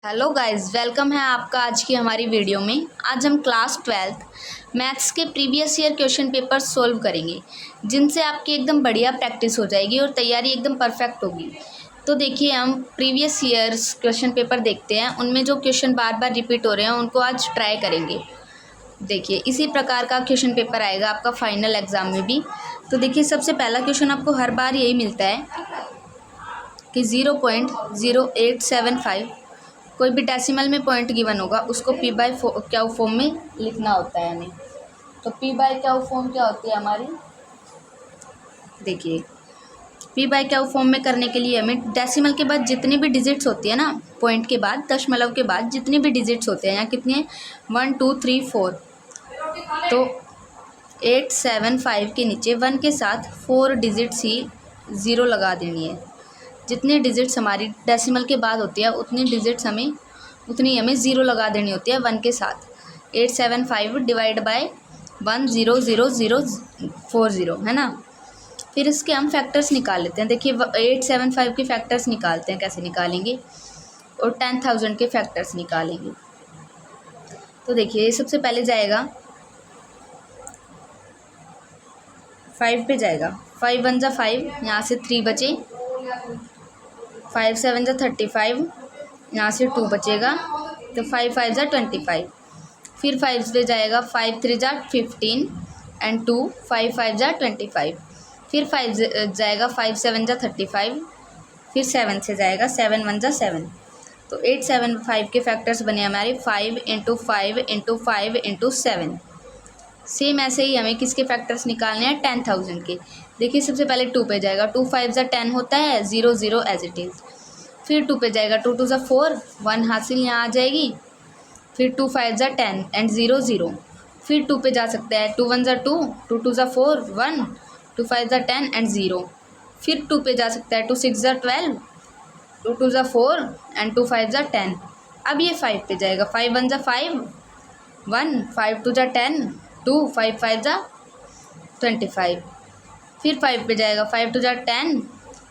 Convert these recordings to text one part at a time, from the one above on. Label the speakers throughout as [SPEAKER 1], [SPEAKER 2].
[SPEAKER 1] Hello guys, welcome है आपका आज की हमारी वीडियो में। आज हम क्लास 12th मैथ्स के previous year question paper solve करेंगे, जिनसे आपकी एकदम बढ़िया प्रैक्टिस हो जाएगी और तैयारी एकदम परफेक्ट होगी। तो देखिए, हम प्रीवियस ईयर्स क्वेश्चन पेपर देखते हैं, उनमें जो क्वेश्चन बार बार रिपीट हो रहे हैं उनको आज ट्राई करेंगे। देखिए, इसी प्रकार का क्वेश्चन पेपर आएगा आपका फाइनल एग्ज़ाम में भी। तो देखिए, सबसे पहला क्वेश्चन आपको हर बार यही मिलता है कि 0.0875 कोई भी डेसिमल में पॉइंट गिवन होगा, उसको पी बाई क्यू फॉर्म में लिखना होता है हमें। तो पी बाई क्यू फॉर्म क्या होती है हमारी? देखिए, पी बाई क्यू फॉर्म में करने के लिए हमें डेसिमल के बाद जितनी भी डिजिट्स होती है ना, पॉइंट के बाद दशमलव के बाद जितनी भी डिजिट्स होते हैं, यहाँ कितनी है 1 2 3 4, तो 875 के नीचे 1 के साथ 4 डिजिट्स ही ज़ीरो लगा देनी है। जितनी डिजिट्स हमारी डेसिमल के बाद होती है उतनी हमें ज़ीरो लगा देनी होती है 1 के साथ। 875 डिवाइड बाय 1000040 है ना। फिर इसके हम फैक्टर्स निकाल लेते हैं। देखिए, 875 के फैक्टर्स निकालते हैं, कैसे निकालेंगे, और 10,000 के फैक्टर्स निकालेंगे। तो देखिए, सबसे पहले जाएगा 5 पे जाएगा। 5 1 जा 5, यहाँ से 3 बचे। 5 7 जा 35, यहाँ से 2 बचेगा, तो 5 5 जा 25। फिर 5 पे जाएगा, 5 3 जा 15 एंड 2, 5 5 जा 25। फिर 5 जाएगा, 5 7 जा 35। फिर 7 से जाएगा, 7 1 जा 7। तो 875 के फैक्टर्स बने हमारे 5 इंटू 5 इंटू 5 इंटू 7। सेम ऐसे ही हमें किसके फैक्टर्स निकालने हैं, 10,000 के। देखिए, सबसे पहले 2 पे जाएगा, 2 5 जा 10 होता है, 0 0 एज इट इज़। फिर 2 पे जाएगा, 2 2 जा 4, 1 हासिल यहाँ आ जाएगी। फिर 2 5 जा 10 एंड 0 0। फिर 2 पे जा सकता है, 2 1 जा 2, 2 2 जा 4 1, 2 5 जा 10 एंड 0। फिर 2 पे जा सकता है, 2 6 जा 12, 2 2 जा 4 एंड 2 5 जा 10। अब ये 5 पे जाएगा, 5 1 जा 5 1, 5 2 जा 10 2, 5 5 जा 25। फिर 5 पे जाएगा, 5 2 जा 10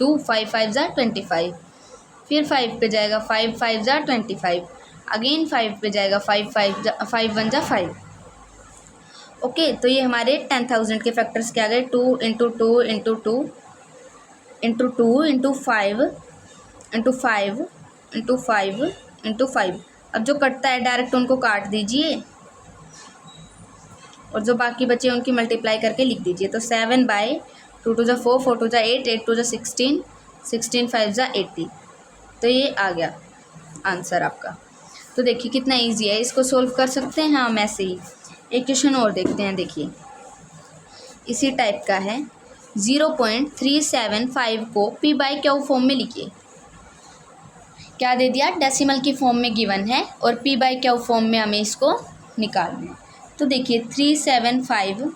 [SPEAKER 1] 2, 5 5 जा 25। फिर 5 पे जाएगा, 5 5 जा 25। अगेन 5 पे जाएगा, 5 1 जा 5। ओके, तो ये हमारे 10,000 के फैक्टर्स क्या गए, 2 into 2 into 2 into 2 into 5 into 5 into 5 into 5। अब जो कटता है डायरेक्ट उनको काट दीजिए, और जो बाकी बचे उनकी मल्टीप्लाई करके लिख दीजिए। तो 7 बाई 2 2 जा 4, 4 2 जा 8, 8 2 जा 16, 16 5 जा 80। तो ये आ गया आंसर आपका। तो देखिए कितना इजी है, इसको सोल्व कर सकते हैं हम ऐसे ही। एक क्वेश्चन और देखते हैं। देखिए, इसी टाइप का है। 0.375 को पी बाई क्यू फॉर्म में लिखिए। क्या दे दिया, डेसिमल की फॉर्म में गिवन है और पी बाई क्यू फॉर्म में हमें इसको निकालना है। तो देखिए, 375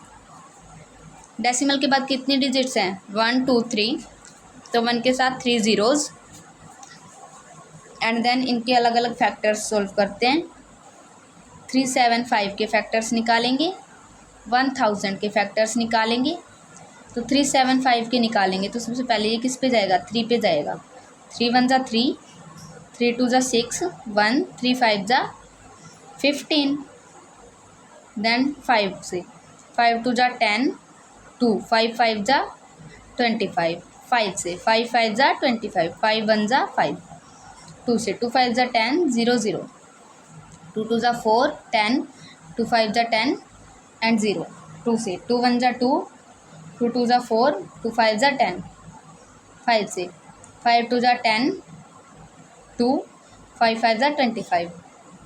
[SPEAKER 1] डेसिमल के बाद कितनी डिजिट्स हैं, 1 2 3, तो 1 के साथ 3 ज़ीरोज़ एंड देन इनके अलग अलग फैक्टर्स सोल्व करते हैं। 375 के फैक्टर्स निकालेंगे, 1000 के फैक्टर्स निकालेंगे। तो 375 के निकालेंगे तो सबसे पहले ये किस पे जाएगा, 3 पे जाएगा। 3 1 जा 3, 3 2 जा 6 1, 3 5 जा 15, देन 5 से 5 2 जा 10 2, 5 5 जा 25, 5 से 5 5 जा 25, 5 1 जा 5, 2 से 2 5 जा 10 0 0, 2 2 जा 4 10, 2 5 जा 10 एंड 0, 2 से 2 1 जा 2, 2 2 जा 4, 2 5 जा 10, 5 से 5 2 जा 10 2, 5 5 जा 25,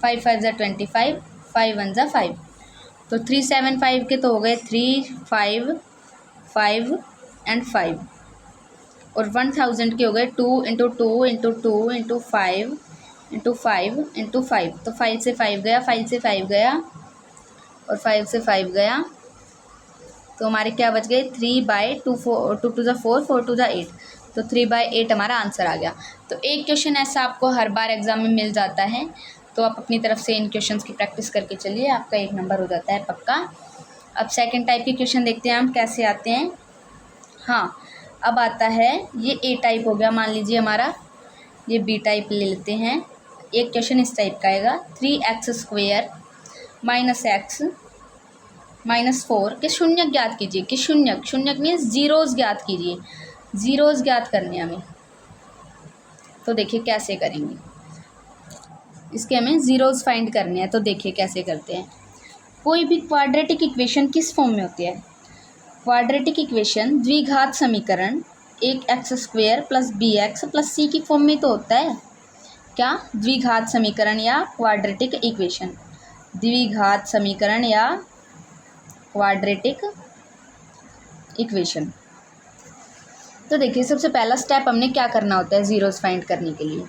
[SPEAKER 1] 5 5 जा 25, 5 1 जा 5। तो 375 के तो हो गए 3 5 5 एंड 5, और 1000 के हो गए 2 into 2 into 2 into 5 into 5 into 5। तो 5 से 5 गया, 5 से 5 गया और 5 से 5 गया, तो हमारे क्या बच गए, 3 बाई 2 4, 2 2 जा 4, 4 2 जा 8, तो 3 बाई 8 हमारा आंसर आ गया। तो एक क्वेश्चन ऐसा आपको हर बार एग्जाम में मिल जाता है, तो आप अपनी तरफ से इन क्वेश्चंस की प्रैक्टिस करके चलिए, आपका 1 नंबर हो जाता है पक्का। अब सेकंड टाइप के क्वेश्चन देखते हैं हम कैसे आते हैं। हाँ, अब आता है ये ए टाइप हो गया, मान लीजिए हमारा ये बी टाइप ले लेते हैं। एक क्वेश्चन इस टाइप का आएगा 3x² माइनस एक्स माइनस 4 के शून्यक ज्ञात कीजिए। कि शून्यक मीन्स जीरोज़ ज्ञात कीजिए, जीरोज़ ज्ञात करने हमें। तो देखिए कैसे करेंगे, इसके हमें जीरोज़ फाइंड करने हैं। तो देखिए कैसे करते हैं। कोई भी क्वाड्रेटिक इक्वेशन किस फॉर्म में होती है? क्वाड्रेटिक इक्वेशन द्विघात समीकरण एक x² plus bx plus c की फॉर्म में तो होता है। क्या? द्विघात समीकरण या क्वाड्रेटिक इक्वेशन, द्विघात समीकरण या क्वाड्रेटिक इक्वेशन। तो देखिए सबसे पहला स्टेप हमने क्या करना होता है जीरोज़ फाइंड करने के लिए।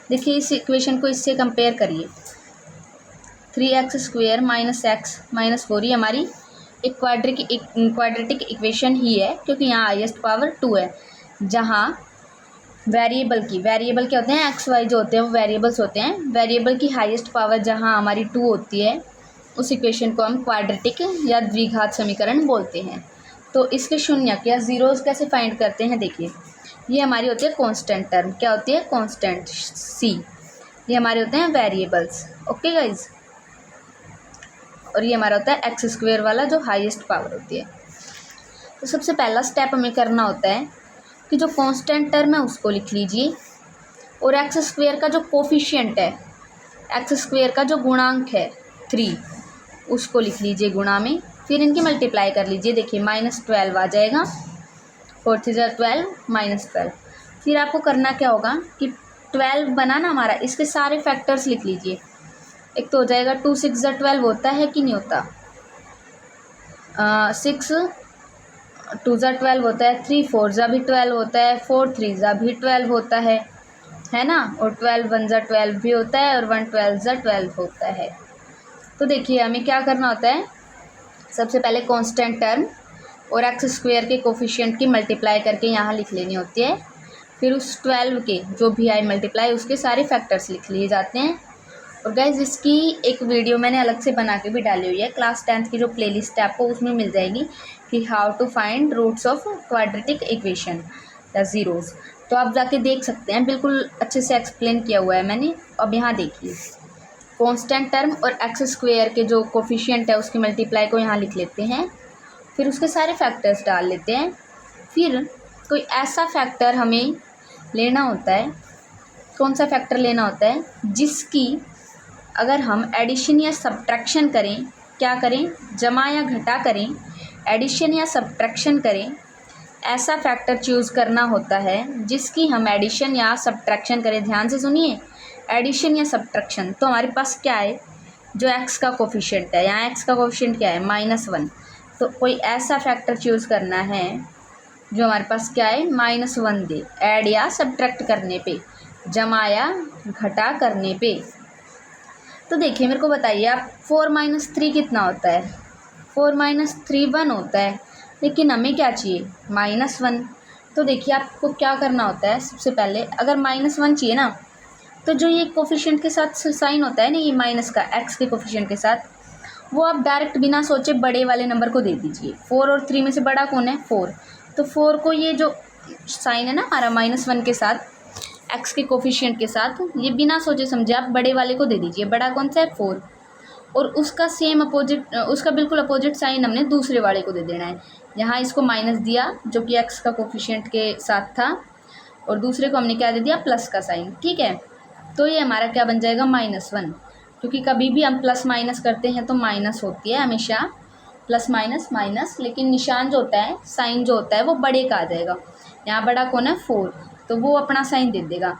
[SPEAKER 1] देखिए इस इक्वेशन को इससे कंपेयर करिए। 3x² माइनस एक्स माइनस 4 ये हमारी एक क्वाड्रेटिक इक्वेशन ही है, क्योंकि यहाँ हाईएस्ट पावर 2 है। जहाँ वेरिएबल क्या होते हैं, एक्स वाई जो होते हैं वो वेरिएबल्स होते हैं। वेरिएबल की हाईएस्ट पावर जहाँ हमारी 2 होती है, उस इक्वेशन को हम क्वाड्रेटिक या द्विघात समीकरण बोलते हैं। तो इसके शून्यक या जीरोज़ कैसे फाइंड करते हैं? देखिए ये हमारी होती है कांस्टेंट टर्म। क्या होती है? कांस्टेंट सी। ये हमारे होते हैं वेरिएबल्स। Okay guys. और ये हमारा होता है x² वाला जो हाईएस्ट पावर होती है। तो सबसे पहला स्टेप हमें करना होता है कि जो कांस्टेंट टर्म है उसको लिख लीजिए, और x² का जो कोफिशिएंट है, x² का जो गुणांक है 3, उसको लिख लीजिए गुणा में। फिर इनकी मल्टीप्लाई कर लीजिए। देखिए -12 आ जाएगा, 4 3 12 -12। फिर आपको करना क्या होगा कि 12 बना ना हमारा, इसके सारे फैक्टर्स लिख लीजिए। एक तो हो जाएगा 2 6 12 होता है कि नहीं होता, 6 2 12 होता है, 3 4 भी 12 होता है, 4 3 भी 12 होता है ना। और 12 1 12 भी होता है, और 1 12 12 होता है। तो देखिए हमें क्या करना होता है, सबसे पहले कांस्टेंट टर्म और x² के कोफिशिएंट की मल्टीप्लाई करके यहाँ लिख लेनी होती है। फिर उस 12 के जो भी आई मल्टीप्लाई उसके सारे फैक्टर्स लिख लिए जाते हैं। और गाइज इसकी एक वीडियो मैंने अलग से बना के भी डाली हुई है, क्लास 10th की जो प्लेलिस्ट है आपको उसमें मिल जाएगी कि how to find roots of quadratic equation या जीरोज़। तो आप जाके देख सकते हैं, बिल्कुल अच्छे से एक्सप्लेन किया हुआ है मैंने। अब यहाँ देखिए कांस्टेंट टर्म और x² के जो कोफिशिएंट है उसकी मल्टीप्लाई को यहाँ लिख लेते हैं। फिर उसके सारे फैक्टर्स डाल लेते हैं। फिर कोई ऐसा फैक्टर हमें लेना होता है, कौन सा फैक्टर लेना होता है जिसकी अगर हम एडिशन या सब्ट्रैक्शन करें, क्या करें, जमा या घटा करें, एडिशन या सब्ट्रैक्शन करें, ऐसा फैक्टर चूज़ करना होता है जिसकी हम एडिशन या सब्ट्रैक्शन करें। ध्यान से सुनिए, एडिशन या सब्ट्रैक्शन। तो हमारे पास क्या है, जो x का कोफिशिएंट है, यहाँ x का कोफिशिएंट क्या है -1। तो कोई ऐसा फैक्टर चूज़ करना है जो हमारे पास क्या है -1 दे, ऐड या सब्ट्रैक्ट करने पे, जमा या घटा करने पे। तो देखिए मेरे को बताइए आप, 4 - 3 कितना होता है? 4 - 3 1 होता है, लेकिन हमें क्या चाहिए -1। तो देखिए आपको क्या करना होता है, सबसे पहले अगर -1 चाहिए ना, तो जो ये कोफिशिएंट के साथ साइन होता है ना, ये माइनस का x के कोफिशिएंट के साथ, वो आप डायरेक्ट बिना सोचे बड़े वाले नंबर को दे दीजिए। 4 और 3 में से बड़ा कौन है? 4। तो 4 को ये जो साइन है ना हमारा -1 के साथ, x के कोफिशिएंट के साथ, ये बिना सोचे समझे आप बड़े वाले को दे दीजिए। बड़ा कौन सा है? 4। और उसका सेम अपोजिट, उसका बिल्कुल अपोजिट साइन हमने दूसरे वाले को दे देना है। यहाँ इसको माइनस दिया जो कि x का कोफिशिएंट के साथ था, और दूसरे को हमने क्या दे दिया, प्लस का साइन। ठीक है, तो ये हमारा क्या बन जाएगा -1, क्योंकि कभी भी हम प्लस माइनस करते हैं तो माइनस होती है हमेशा, प्लस माइनस माइनस, लेकिन निशान जो होता है, साइन जो होता है वो बड़े का आ जाएगा। यहाँ बड़ा कौन है? 4, तो वो अपना साइन दे देगा,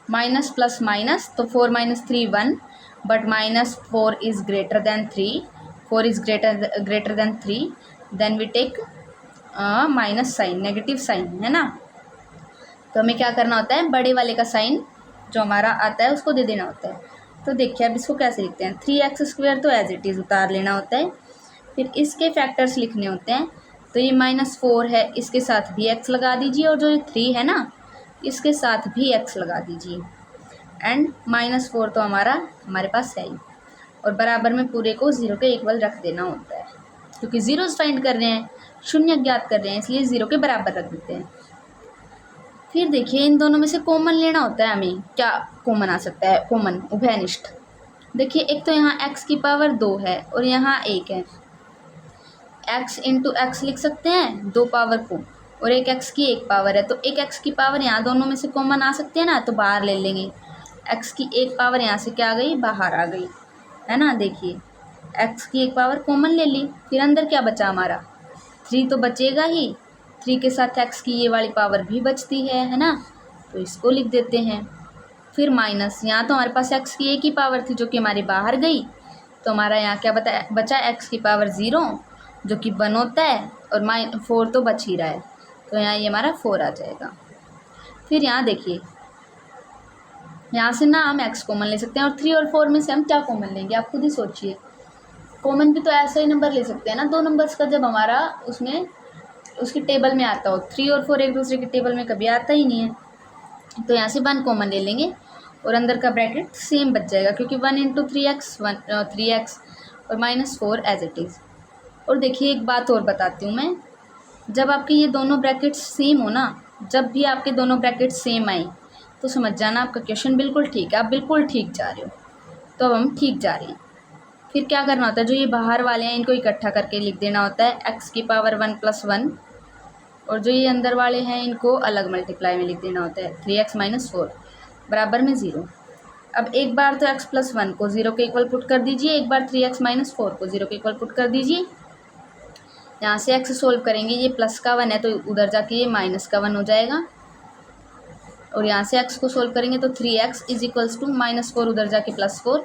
[SPEAKER 1] माइनस प्लस माइनस, तो 4 - 3 1, but -4 is greater than 3, 4 is greater than 3, then we take minus sign, negative sign, है ना। तो हमें क्या करना होता है, बड़े वाले का साइन जो हमारा आता है उसको दे देना होता है। तो देखिए अब इसको कैसे लिखते हैं, 3x² तो एज इट इज़ उतार लेना होता है। फिर इसके फैक्टर्स लिखने होते हैं। तो ये -4 है, इसके साथ भी x लगा दीजिए, और जो ये 3 है ना, इसके साथ भी x लगा दीजिए। एंड -4 तो हमारे पास है ही, और बराबर में पूरे को 0 के इक्वल रख देना होता है, क्योंकि जीरोज़ फाइंड कर रहे हैं, शून्य ज्ञात कर रहे हैं, इसलिए 0 के बराबर रख देते हैं। फिर देखिए इन दोनों में से कॉमन लेना होता है हमें, क्या कॉमन आ सकता है, कॉमन उभयनिष्ठ। देखिए एक तो यहाँ x की पावर 2 है और यहाँ 1 है, x इंटू एक्स लिख सकते हैं 2 पावर को, और एक x की 1 पावर है, तो एक x की पावर यहाँ दोनों में से कॉमन आ सकते हैं ना, तो बाहर ले लेंगे। x की 1 पावर यहाँ से क्या आ गई, बाहर आ गई, है ना। देखिए x की 1 पावर कॉमन ले ली, फिर अंदर क्या बचा हमारा 3 तो बचेगा ही, 3 के साथ x की ये वाली पावर भी बचती है ना, तो इसको लिख देते हैं। फिर माइनस, यहाँ तो हमारे पास x की 1 ही पावर थी जो कि हमारी बाहर गई, तो हमारा यहाँ क्या बचा x की पावर 0 जो कि 1 होता है, और 4 तो बच ही रहा है, तो यहाँ ये हमारा 4 आ जाएगा। फिर यहाँ देखिए यहाँ से ना हम x कॉमन ले सकते हैं, और 3 और 4 में से हम क्या कॉमन लेंगे आप खुद ही सोचिए। कॉमन भी तो ऐसा ही नंबर ले सकते हैं ना, दो नंबर्स का जब हमारा उसमें उसकी टेबल में आता हो। 3 और 4 एक दूसरे की टेबल में कभी आता ही नहीं है, तो यहाँ से 1 कॉमन ले लेंगे और अंदर का ब्रैकेट सेम बच जाएगा, क्योंकि 1 इंटू 3x 3x और -4 एज इट इज़। और देखिए एक बात और बताती हूँ मैं, जब आपके ये दोनों ब्रैकेट्स सेम हो ना, जब भी आपके दोनों ब्रैकेट्स सेम आए तो समझ जाना आपका क्वेश्चन बिल्कुल ठीक है, आप बिल्कुल ठीक जा रहे हो। तो अब हम ठीक जा रहे हैं। फिर क्या करना होता है, जो ये बाहर वाले हैं इनको इकट्ठा करके लिख देना होता है, x की पावर 1 + 1, और जो ये अंदर वाले हैं इनको अलग मल्टीप्लाई में लिख देना होता है, 3x - 4 बराबर में 0। अब एक बार तो x + 1 को 0 के इक्वल पुट कर दीजिए, एक बार 3x - 4 को 0 के इक्वल पुट कर दीजिए। यहाँ से x सोल्व करेंगे, ये प्लस का 1 है तो उधर जाके ये माइनस का 1 हो जाएगा, और यहाँ से x को सोल्व करेंगे तो 3x = -4 उधर जाके +4,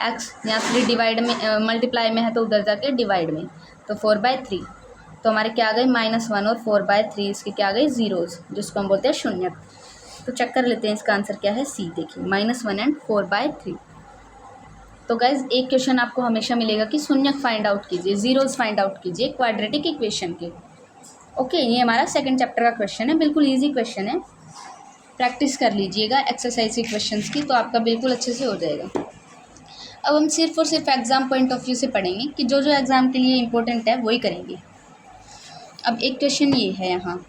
[SPEAKER 1] x यहाँ 3 डिवाइड में मल्टीप्लाई में है तो उधर जाके डिवाइड में, तो 4/3। तो हमारे क्या आ गए -1 और 4/3, इसके क्या आ गए ज़ीरोज़, जिसको हम बोलते हैं शून्य। तो चेक कर लेते हैं इसका आंसर क्या है, सी। देखिए -1 एंड 4/3। तो गाइज एक क्वेश्चन आपको हमेशा मिलेगा कि शून्य फाइंड आउट कीजिए, ज़ीरोज़ फाइंड आउट कीजिए क्वाड्रेटिक इक्वेशन के। ओके, ये हमारा सेकंड चैप्टर का क्वेश्चन है, बिल्कुल ईजी क्वेश्चन है, प्रैक्टिस कर लीजिएगा एक्सरसाइज के क्वेश्चंस की, तो आपका बिल्कुल अच्छे से हो जाएगा। अब हम सिर्फ और सिर्फ एग्ज़ाम पॉइंट ऑफ व्यू से पढ़ेंगे कि जो जो एग्ज़ाम के लिए इम्पोर्टेंट है वही करेंगे। अब एक क्वेश्चन ये है, यहाँ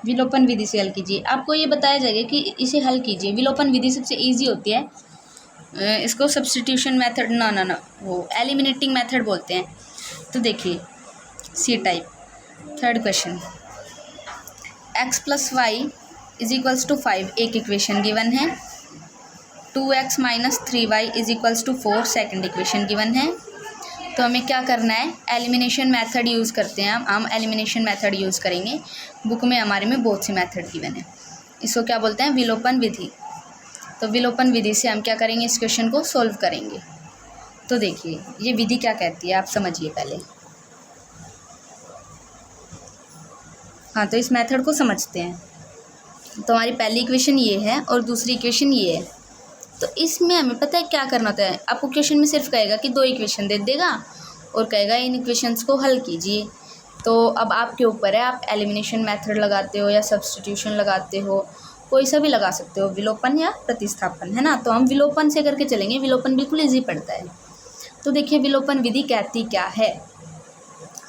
[SPEAKER 1] विलोपन विधि से हल कीजिए। आपको ये बताया जाएगा कि इसे हल कीजिए। विलोपन विधि सबसे ईजी होती है, इसको सब्स्टिट्यूशन मेथड ना वो एलिमिनेटिंग मेथड बोलते हैं। तो देखिए C type third question, x + y = 5 एक इक्वेशन गिवन है, 2x - 3y = 4 second equation given है। तो हमें क्या करना है, एलिमिनेशन मेथड यूज़ करते हैं, हम एलिमिनेशन मेथड यूज़ करेंगे। बुक में हमारे में बहुत सी मेथड गिवन है, इसको क्या बोलते हैं, विलोपन विधि। तो विलोपन विधि से हम क्या करेंगे, इस क्वेश्चन को सॉल्व करेंगे। तो देखिए ये विधि क्या कहती है, आप समझिए पहले। हाँ, तो इस मेथड को समझते हैं। तो हमारी पहली इक्वेशन ये है और दूसरी इक्वेशन ये है। तो इसमें हमें पता है क्या करना होता है, आपको क्वेश्चन में सिर्फ कहेगा कि 2 इक्वेशन दे देगा और कहेगा इन इक्वेशंस को हल कीजिए। तो अब आपके ऊपर है, आप एलिमिनेशन मेथड लगाते हो या सब्स्टिट्यूशन लगाते हो, कोई सा भी लगा सकते हो, विलोपन या प्रतिस्थापन, है ना। तो हम विलोपन से करके चलेंगे, विलोपन बिल्कुल ईजी पड़ता है। तो देखिए विलोपन विधि कहती क्या है,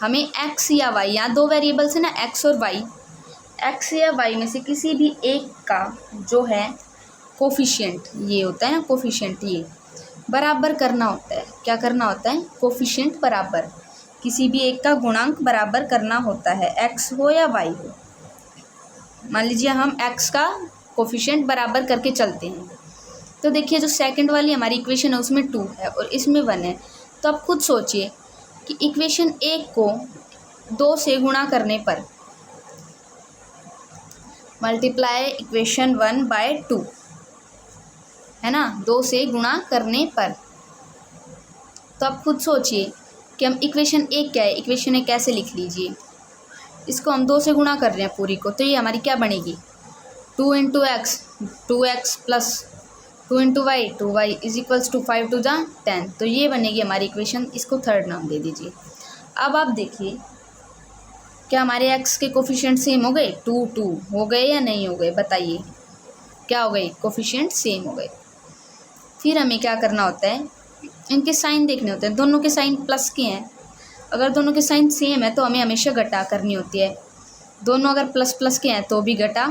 [SPEAKER 1] हमें x या y, यहाँ 2 वेरिएबल्स है ना, x और y, x या y में से किसी भी एक का जो है कोफिशिएंट, ये होता है ना कोफिशिएंट, ये बराबर करना होता है। क्या करना होता है, कोफिशिएंट बराबर, किसी भी एक का गुणांक बराबर करना होता है, x हो या y हो। मान लीजिए हम x का कोफिशिएंट बराबर करके चलते हैं। तो देखिए जो सेकंड वाली हमारी इक्वेशन है उसमें 2 है और इसमें 1 है। तो आप खुद सोचिए कि इक्वेशन 1 को 2 से गुणा करने पर, मल्टीप्लाई इक्वेशन 1/2, है ना, 2 से गुणा करने पर। तो आप खुद सोचिए कि हम इक्वेशन 1 क्या है, इक्वेशन 1 कैसे लिख लीजिए, इसको हम 2 से गुणा कर रहे हैं पूरी को, तो ये हमारी क्या बनेगी, 2 × x 2x + 2 × y 2y = 5 × 10। तो ये बनेगी हमारी इक्वेशन, इसको थर्ड नाम दे दीजिए। अब आप देखिए क्या हमारे x के कोफिशिएंट सेम हो गए, 2 2 हो गए या नहीं हो गए, बताइए क्या हो गए, कोफिशिएंट सेम हो गए। फिर हमें क्या करना होता है, इनके साइन देखने होते हैं, दोनों के साइन प्लस के हैं, अगर दोनों के साइन सेम है तो हमें हमेशा घटा करनी होती है। दोनों अगर प्लस प्लस के हैं तो भी घटा,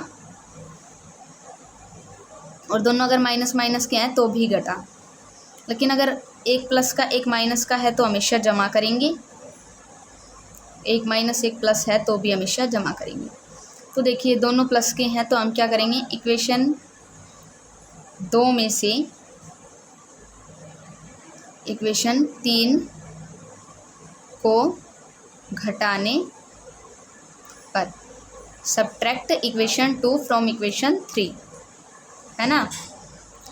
[SPEAKER 1] और दोनों अगर माइनस माइनस के हैं तो भी घटा। लेकिन अगर एक प्लस का एक माइनस का है तो हमेशा जमा करेंगे, एक माइनस एक प्लस है तो भी हमेशा जमा करेंगे। तो देखिए दोनों प्लस के हैं तो हम क्या करेंगे, इक्वेशन 2 में से इक्वेशन 3 को घटाने पर, सब्ट्रैक्ट इक्वेशन 2 फ्रॉम इक्वेशन 3, है ना।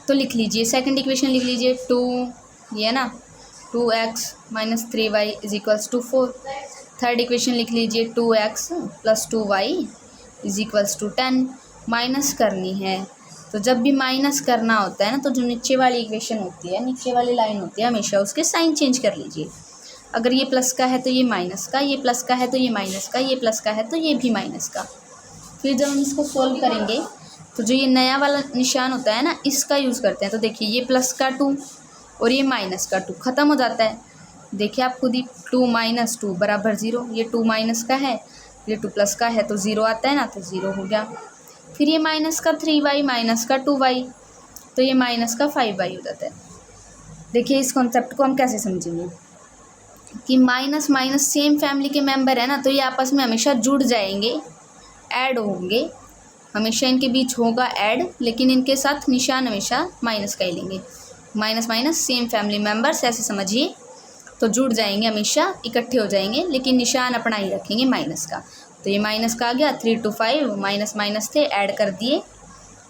[SPEAKER 1] तो लिख लीजिए, सेकंड इक्वेशन लिख लीजिए 2, ये ना 2x minus 3y is equals to 4। Third equation लिख लीजिए 2x plus 2y is equals to 10। Minus करनी है तो जब भी माइनस करना होता है ना, तो जो नीचे वाली इक्वेशन होती है, नीचे वाली लाइन होती है, हमेशा उसके साइन चेंज कर लीजिए। अगर ये प्लस का है तो ये माइनस का, ये प्लस का है तो ये माइनस का, ये प्लस का है तो ये भी माइनस का। फिर जब हम इसको सोल्व करेंगे तो जो ये नया वाला निशान होता है ना, इसका यूज़ करते हैं। तो देखिए ये प्लस का 2 और ये माइनस का 2 ख़त्म हो जाता है। देखिए आप खुद ही, 2 माइनस 2 बराबर 0। ये 2 माइनस का है, ये 2 प्लस का है, तो 0 आता है ना, तो 0 हो गया। फिर ये माइनस का 3y माइनस का 2y, तो ये माइनस का 5y हो जाता है। देखिए इस कॉन्सेप्ट को हम कैसे समझेंगे कि माइनस माइनस सेम फैमिली के मेंबर है ना, तो ये आपस में हमेशा जुड़ जाएंगे, ऐड होंगे, हमेशा इनके बीच होगा ऐड, लेकिन इनके साथ निशान हमेशा माइनस का ही लेंगे। Minus minus same family members, ऐसे समझिए। तो जुड़ जाएंगे, हमेशा इकट्ठे हो जाएंगे, लेकिन निशान अपना ही रखेंगे माइनस का। तो ये माइनस का आ गया, 3 to 5 माइनस माइनस थे, ऐड कर दिए,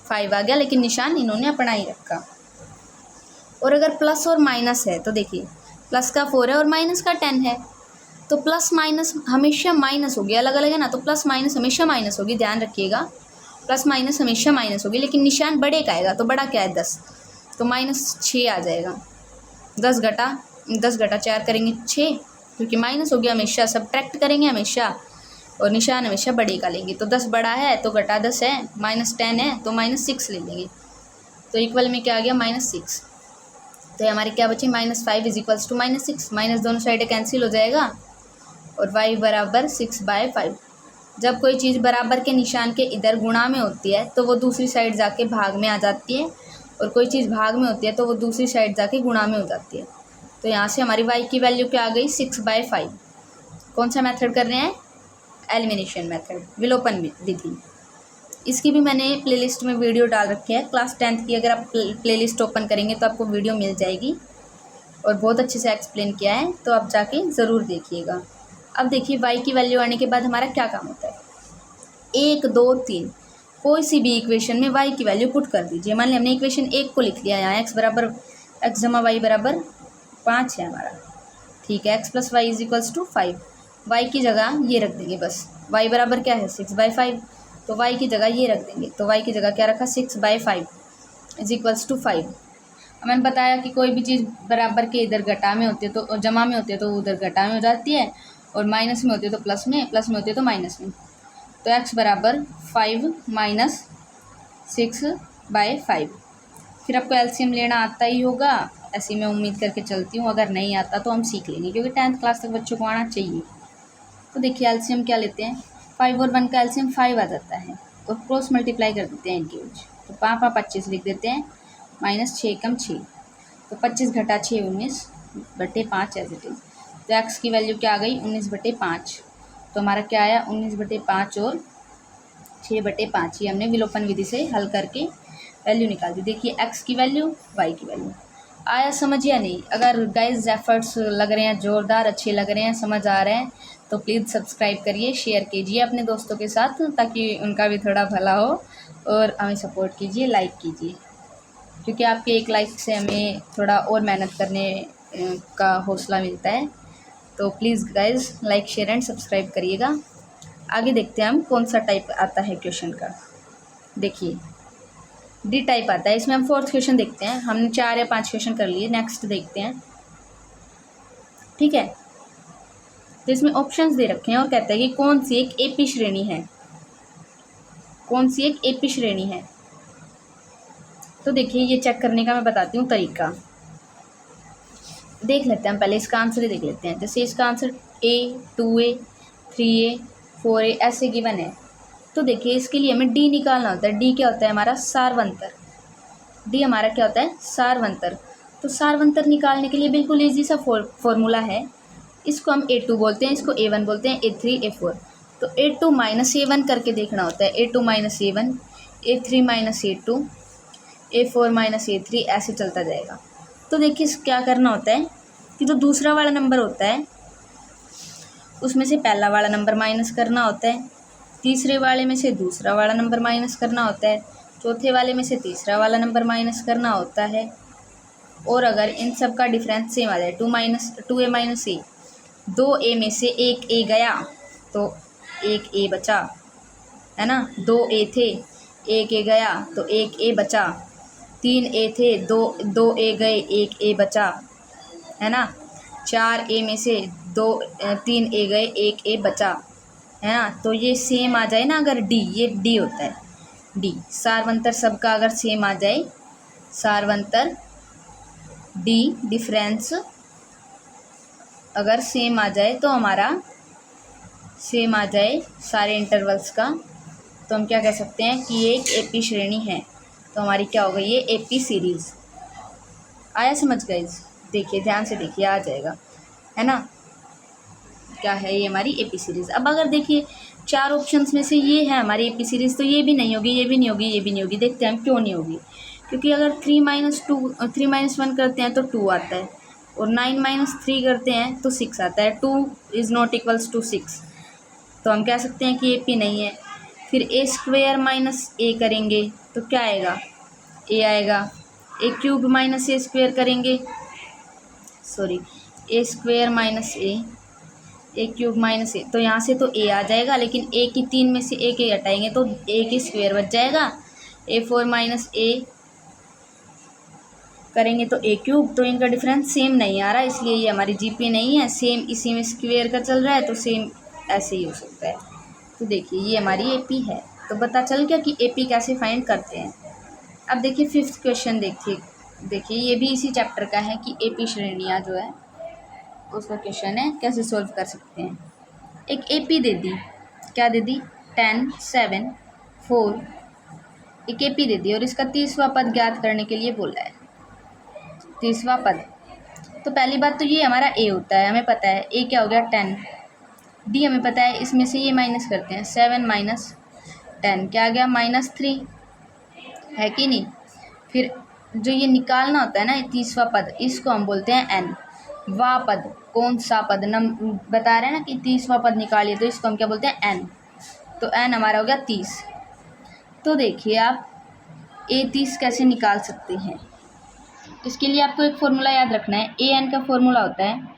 [SPEAKER 1] 5 आ गया, लेकिन निशान इन्होंने अपना ही रखा। और अगर प्लस और माइनस है तो देखिए प्लस का 4 है और माइनस का 10 है, तो प्लस माइनस हमेशा माइनस होगी, अलग अलग है ना, तो प्लस माइनस हमेशा माइनस होगी, ध्यान रखिएगा। प्लस माइनस हमेशा माइनस होगी, लेकिन निशान बड़े का आएगा। तो बड़ा क्या है 10, तो -6 आ जाएगा। 10 घटा 4 करेंगे 6, क्योंकि माइनस हो गया, हमेशा सब्ट्रैक्ट करेंगे हमेशा, और निशान हमेशा बड़े का लेंगे। तो 10 बड़ा है तो घटा 10 है, -10 है तो -6 ले लेंगे। तो इक्वल में क्या आ गया, -6। तो ये हमारे क्या बचे, -5 इज इक्वल्स टू -6। माइनस दोनों साइड कैंसिल हो जाएगा, और y बराबर 6/5। जब कोई चीज़ बराबर के निशान के इधर गुणा में होती है तो वो दूसरी साइड जाके भाग में आ जाती है, और कोई चीज़ भाग में होती है तो वो दूसरी साइड जाके गुणा में हो जाती है। तो यहाँ से हमारी y की वैल्यू क्या आ गई, 6/5। कौन सा मेथड कर रहे हैं, एलिमिनेशन मेथड, विलोपन विधि। इसकी भी मैंने प्लेलिस्ट में वीडियो डाल रखी है, क्लास 10th की। अगर आप प्लेलिस्ट ओपन करेंगे तो आपको वीडियो मिल जाएगी, और बहुत अच्छे से एक्सप्लेन किया है, तो आप जाके ज़रूर देखिएगा। अब देखिए y की वैल्यू आने के बाद हमारा क्या काम होता है, 1 2 3 कोई सी भी इक्वेशन में y की वैल्यू पुट कर दीजिए। मान लिया हमने इक्वेशन 1 को लिख लिया, यहाँ x जमा y बराबर 5 है हमारा, ठीक है। x plus y is equals to 5, y की जगह ये रख देंगे बस। y बराबर क्या है, 6/5, तो y की जगह ये रख देंगे। तो y की जगह क्या रखा, 6/5 इज इक्वल्स टू 5। अब मैंने बताया कि कोई भी चीज़ बराबर के इधर घटा में होती है तो जमा में होती है तो उधर घटा में हो जाती है, और माइनस में होती है तो प्लस में होती है तो माइनस में। तो x बराबर 5 माइनस 6/5। फिर आपको एलसीएम लेना आता ही होगा, ऐसी मैं उम्मीद करके चलती हूँ। अगर नहीं आता तो हम सीख लेंगे, क्योंकि 10th क्लास तक बच्चों को आना चाहिए। तो देखिए एलसीएम क्या लेते हैं, 5 और 1 का एलसीएम 5 आ जाता है, और क्रॉस मल्टीप्लाई कर देते हैं इनके बीच। तो 5 25 लिख देते हैं, -6 कम 6, तो 25 घटा 6 19/5 एज इट इज़। तो x की वैल्यू क्या आ गई, 19/5। तो हमारा क्या आया, 19/5 और 6/5। ये हमने विलोपन विधि से हल करके वैल्यू निकाल दी। देखिए x की वैल्यू, y की वैल्यू। आया समझ या नहीं? अगर गाइस एफर्ट्स लग रहे हैं, ज़ोरदार अच्छे लग रहे हैं, समझ आ रहे हैं, तो प्लीज़ सब्सक्राइब करिए, शेयर कीजिए अपने दोस्तों के साथ, ताकि उनका भी थोड़ा भला हो, और हमें सपोर्ट कीजिए, लाइक कीजिए, क्योंकि आपके एक लाइक से हमें थोड़ा और मेहनत करने का हौसला मिलता है। तो please guys like share and subscribe करिएगा। आगे देखते हैं हम कौन सा टाइप आता है क्वेश्चन का। देखिए डी टाइप आता है, इसमें हम 4th क्वेश्चन देखते हैं। हमने 4 या 5 क्वेश्चन कर लिए, नेक्स्ट देखते हैं, ठीक है। तो इसमें ऑप्शंस दे रखे हैं, और कहता है कि कौन सी एक एपी श्रेणी है, कौन सी एक एपी श्रेणी है। तो देखिए ये चेक करने का मैं बताती हूँ तरीका। देख लेते हैं हम पहले, इसका आंसर ही देख लेते हैं। जैसे इसका answer A 2A 3A 4a ऐसे गिवन है। तो देखिए इसके लिए हमें डी निकालना होता है। डी क्या होता है हमारा? सारवंतर। डी हमारा क्या होता है? सारवंतर। तो सारवंतर निकालने के लिए बिल्कुल ईजी सा फॉर्मूला है। इसको हम A2 बोलते हैं, इसको A1 बोलते हैं, A3 A4। तो A2 माइनस A1 करके देखना होता है। A2 minus A1, A3 minus A2, A4 minus A3, ऐसे चलता जाएगा। तो देखिए क्या करना होता है कि जो दूसरा वाला नंबर होता है उसमें से पहला वाला नंबर माइनस करना होता है, तीसरे वाले में से दूसरा वाला नंबर माइनस करना होता है, चौथे वाले में से तीसरा वाला नंबर माइनस करना होता है। और अगर इन सब का डिफरेंस सेम आ जाए, 2a माइनस ए, 2a में से एक a गया तो एक a बचा, है ना। 2a थे, एक a गया तो एक a बचा। 3a थे, दो a गए, एक a बचा, है ना। 4a में से 3a गए, एक a बचा, है ना। तो ये सेम आ जाए ना अगर डी, ये डी होता है। डी सारवंतर सबका अगर सेम आ जाए, सारवंतर डी डिफरेंस अगर सेम आ जाए तो हमारा सेम आ जाए सारे इंटरवल्स का, तो हम क्या कह सकते हैं कि ये एक एपी श्रेणी है। तो हमारी क्या हो गई? ये एपी सीरीज़। आया समझ गाइस? देखिए ध्यान से देखिए, आ जाएगा, है ना। क्या है ये? हमारी एपी सीरीज़। अब अगर देखिए 4 ऑप्शंस में से ये है हमारी एपी सीरीज़, तो ये भी नहीं होगी, ये भी नहीं होगी, ये भी नहीं होगी। देखते हैं हम क्यों नहीं होगी। क्योंकि अगर 3 - 1 करते हैं तो 2 आता है, और 9 - 3 करते हैं तो 6 आता है। 2 इज़ नॉट इक्वल्स टू 6। तो हम कह सकते हैं कि एपी नहीं है। फिर a² माइनस ए करेंगे तो क्या आएगा? ए आएगा। a³ माइनस a² करेंगे, sorry, a² minus a³ minus ए, तो यहाँ से तो a आ जाएगा, लेकिन a की 3 में से एक a हटाएंगे तो a की स्क्वायर बच जाएगा। a4 माइनस a करेंगे तो a³। तो इनका डिफरेंस सेम नहीं आ रहा, इसलिए ये हमारी जीपी नहीं है। सेम इसी में स्क्वायर का चल रहा है, तो सेम ऐसे ही हो सकता है। तो देखिए ये हमारी एपी है। तो पता चल गया कि एपी कैसे फाइंड करते हैं। अब देखिए 5th क्वेश्चन देखिए ये भी इसी चैप्टर का है कि एपी श्रेणियाँ जो है उसका क्वेश्चन है, कैसे सॉल्व कर सकते हैं। एक एपी दे दी, क्या दे दी? 10, 7, 4, एक एपी दे दी और इसका 30वां पद ज्ञात करने के लिए बोला है। 30वां पद, तो पहली बात तो ये हमारा ए होता है, हमें पता है। ए क्या हो गया? 10। डी हमें पता है, इसमें से ये माइनस करते हैं। 7 माइनस 10 क्या आ गया? -3, है कि नहीं। फिर जो ये निकालना होता है ना 30वां पद, इसको हम बोलते हैं एन। वां पद, कौन सा पद बता रहे हैं ना कि 30वां पद निकालिए, तो इसको हम क्या बोलते हैं? एन। तो एन हमारा हो गया 30। तो देखिए आप A30 कैसे निकाल सकते हैं। इसके लिए आपको एक फॉर्मूला याद रखना है। ए एन का फॉर्मूला होता है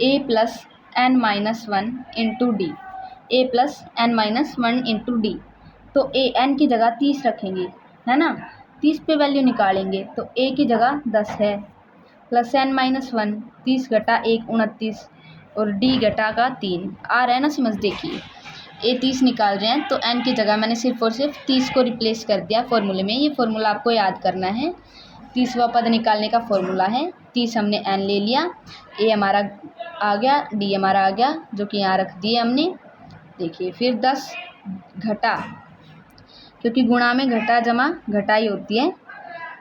[SPEAKER 1] a + n-1 into D. a + n-1 into D. तो n की जगह 30 रखेंगे, है ना। 30 पे वैल्यू निकालेंगे तो a की जगह 10 है, प्लस n-1, 30 घटा 1 29, और d घटा का 3 आ रहा है ना समझ। देखिए A30 निकाल रहे हैं तो n की जगह मैंने सिर्फ और सिर्फ 30 को रिप्लेस कर दिया फॉर्मूले में। ये फॉर्मूला आपको याद करना है। 30वां पद निकालने का फॉर्मूला है। 30 हमने n ले लिया, a हमारा आ गया, d हमारा आ गया, जो कि यहाँ रख दिए हमने। देखिए फिर 10 घटा, क्योंकि गुणा में घटा जमा घटाई होती है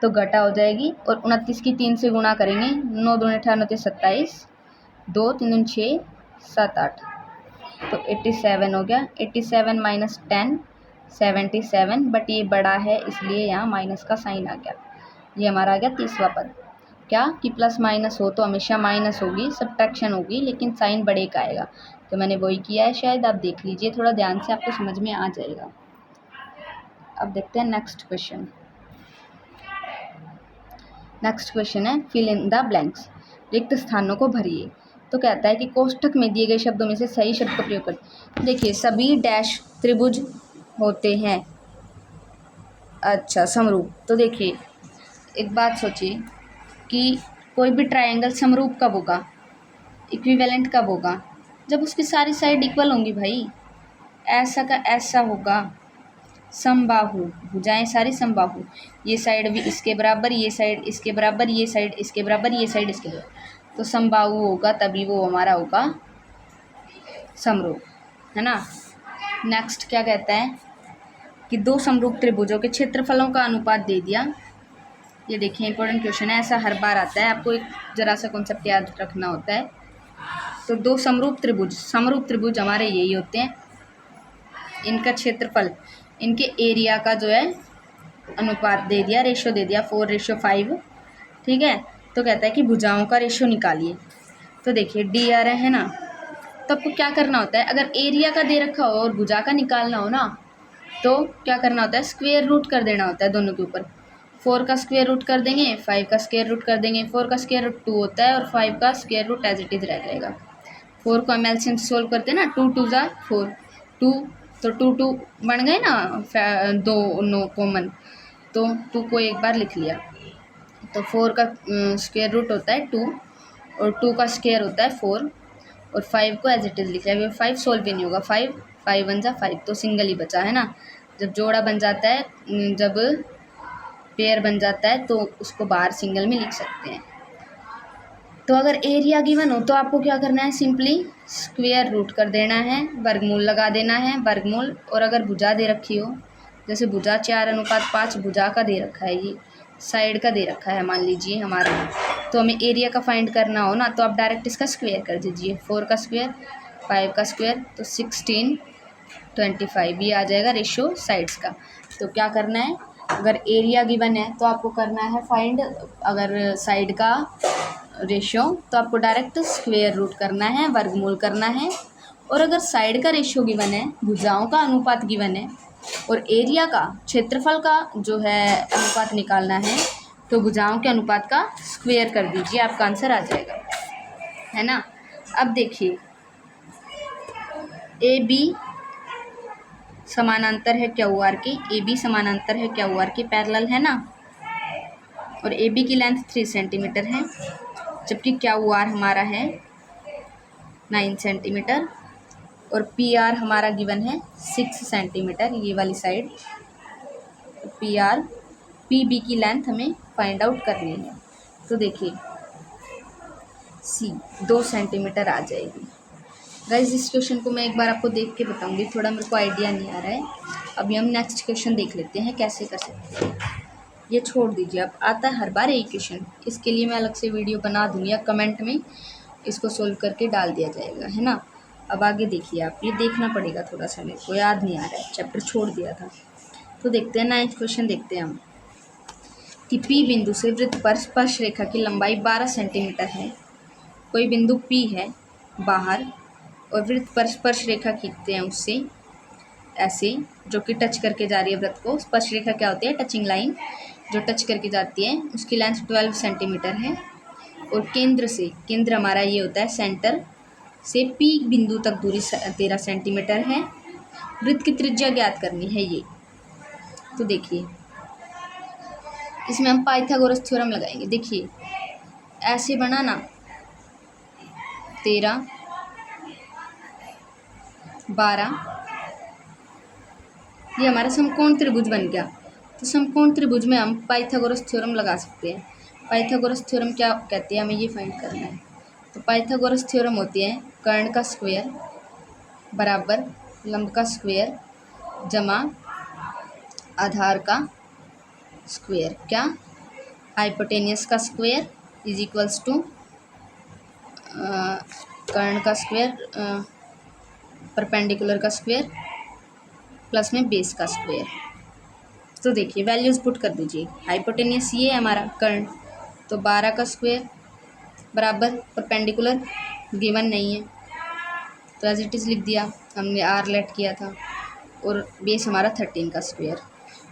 [SPEAKER 1] तो घटा हो जाएगी, और 29 की 3 से गुणा करेंगे। 9 दूनी 18 27, 2 3 दूनी 6 7 8, तो 87 हो गया। 87 माइनस 10 77, बट ये बड़ा है इसलिए यहाँ माइनस का साइन आ गया। ये हमारा आ गया 30वां पद। क्या कि प्लस माइनस हो तो हमेशा माइनस होगी, सब्ट्रैक्शन होगी, लेकिन साइन बड़े का आएगा। तो मैंने वही किया है, शायद आप देख लीजिए थोड़ा ध्यान से, आपको समझ में आ जाएगा। अब देखते हैं नेक्स्ट क्वेश्चन। नेक्स्ट क्वेश्चन है फिल इन द ब्लैंक्स, रिक्त स्थानों को भरिए। तो कहता है कि कोष्ठक में दिए गए शब्दों में से सही शब्द का प्रयोग करें। देखिए सभी डैश त्रिभुज होते हैं, अच्छा समरूप। तो देखिए एक बात सोचिए कि कोई भी ट्रायंगल समरूप कब होगा, इक्विवेलेंट कब होगा? जब उसकी सारी साइड इक्वल होंगी भाई। ऐसा का ऐसा होगा, समबाहु, भुजाएं सारी समबाहु, ये साइड भी इसके बराबर, ये साइड इसके बराबर, ये साइड इसके बराबर, ये साइड इसके बराबर, तो समबाहु होगा, तभी वो हमारा होगा समरूप, है ना। नेक्स्ट क्या कहता है कि दो समरूप त्रिभुजों के क्षेत्रफलों का अनुपात दे दिया। ये देखिए इंपॉर्टेंट क्वेश्चन है, ऐसा हर बार आता है, आपको एक जरा सा कॉन्सेप्ट याद रखना होता है। तो दो समरूप त्रिभुज हमारे यही होते हैं, इनका क्षेत्रफल इनके एरिया का जो है अनुपात दे दिया, रेशो दे दिया 4:5, ठीक है। तो कहता है कि भुजाओं का रेशो निकालिए। तो देखिए डी आ रहा है ना, तो आपको क्या करना होता है, अगर एरिया का दे रखा हो और भुजा का निकालना हो ना, तो क्या करना होता है, स्क्वायर रूट कर देना होता है दोनों के ऊपर। 4 का स्क्वायर रूट कर देंगे, 5 का स्क्वायर रूट कर देंगे। 4 का स्क्वायर रूट 2 होता है और 5 का square root as it is रह जाएगा। 4 को हम एलसीएम सोल्व करते हैं ना, 2 2 ज़ा 4, 2 तो 2 2 बन गए ना, 2 नो कॉमन, तो 2 को एक बार लिख लिया। तो 4 का स्क्वायर रूट होता है 2 और 2 का स्क्वायर होता है 4 और 5 को एज इट इज़ लिख लिया। 5 सोल्व भी नहीं होगा, 5 1 जा 5, तो सिंगल ही बचा है ना। जब जोड़ा बन जाता है, जब पेयर बन जाता है, तो उसको बाहर सिंगल में लिख सकते हैं। तो अगर एरिया गिवन हो तो आपको क्या करना है, सिंपली स्क्वायर रूट कर देना है, वर्गमूल लगा देना है, वर्गमूल। और अगर भुजा दे रखी हो, जैसे भुजा 4:5 भुजा का दे रखा है, ये साइड का दे रखा है मान लीजिए हमारा, तो हमें एरिया का फाइंड करना हो ना, तो आप डायरेक्ट इसका स्क्वायर कर दीजिए। 4 का स्क्वायर, 5 का स्क्वायर, तो 16 25 ये आ जाएगा रेशो साइड्स का। तो क्या करना है, अगर एरिया गिवन है तो आपको करना है फाइंड, अगर साइड का रेशो तो आपको डायरेक्ट स्क्वायर रूट करना है, वर्गमूल करना है। और अगर साइड का रेशो गिवन है, भुजाओं का अनुपात गिवन है और एरिया का क्षेत्रफल का जो है अनुपात निकालना है, तो भुजाओं के अनुपात का स्क्वायर कर दीजिए, आपका आंसर आ जाएगा, है ना। अब देखिए ए बी समानांतर है क्यू आर के, ए बी समानांतर है क्यू आर के, पैरेलल है ना, और ए बी की लेंथ 3 सेंटीमीटर है, जबकि क्यू आर हमारा है 9 सेंटीमीटर और पी आर हमारा गिवन है 6 सेंटीमीटर, ये वाली side P R, P B की लेंथ हमें फाइंड आउट करनी है। तो देखिए सी 2 सेंटीमीटर आ जाएगी। गाइस इस क्वेश्चन को मैं एक बार आपको देख के बताऊंगी, थोड़ा मेरे को आइडिया नहीं आ रहा है। अभी हम नेक्स्ट क्वेश्चन देख लेते हैं कैसे कर सकते हैं, ये छोड़ दीजिए, अब आता है हर बार एक क्वेश्चन, इसके लिए मैं अलग से वीडियो बना दूँगी, कमेंट में इसको सोल्व करके डाल दिया जाएगा, है ना। अब आगे देखिए आप, ये देखना पड़ेगा थोड़ा सा, मेरे को याद नहीं आ रहा है, चैप्टर छोड़ दिया था। तो देखते हैं 9th क्वेश्चन देखते हैं हम, कि पी बिंदु से वृत्त पर स्पर्श रेखा की लंबाई 12 सेंटीमीटर है। कोई बिंदु पी है बाहर और वृत्त पर स्पर्श रेखा खींचते हैं उससे ऐसे, जो कि टच करके जा रही है वृत्त को। स्पर्श रेखा क्या होती है, टचिंग लाइन जो टच करके जाती है, उसकी लेंथ 12 सेंटीमीटर है। और केंद्र से, केंद्र हमारा ये होता है सेंटर से पी बिंदु तक दूरी 13 सेंटीमीटर है। वृत्त की त्रिज्या ज्ञात करनी है ये। तो देखिए इसमें हम पाइथागोरस थ्योरम लगाएंगे। देखिए ऐसे बना ना, 13 12, ये हमारा समकोण त्रिभुज बन गया। तो समकोण त्रिभुज में हम पाइथागोरस थ्योरम लगा सकते हैं। पाइथागोरस थ्योरम क्या कहते हैं, हमें ये फाइंड करना है। तो पाइथागोरस थ्योरम होती है कर्ण का स्क्वायर बराबर लंब का स्क्वायर जमा आधार का स्क्वायर, क्या, हाइपोटेनियस का स्क्वायर इज इक्वल्स टू कर्ण का स्क्वायर परपेंडिकुलर का स्क्वायर प्लस में बेस का स्क्वायर। तो देखिए वैल्यूज़ पुट कर दीजिए, हाइपोटेनियस ये है हमारा कर्ण, तो 12 का स्क्वायर बराबर परपेंडिकुलर गिवन नहीं है तो एज इट इज़ लिख दिया, हमने आर लेट किया था, और बेस हमारा 13 का स्क्वायर।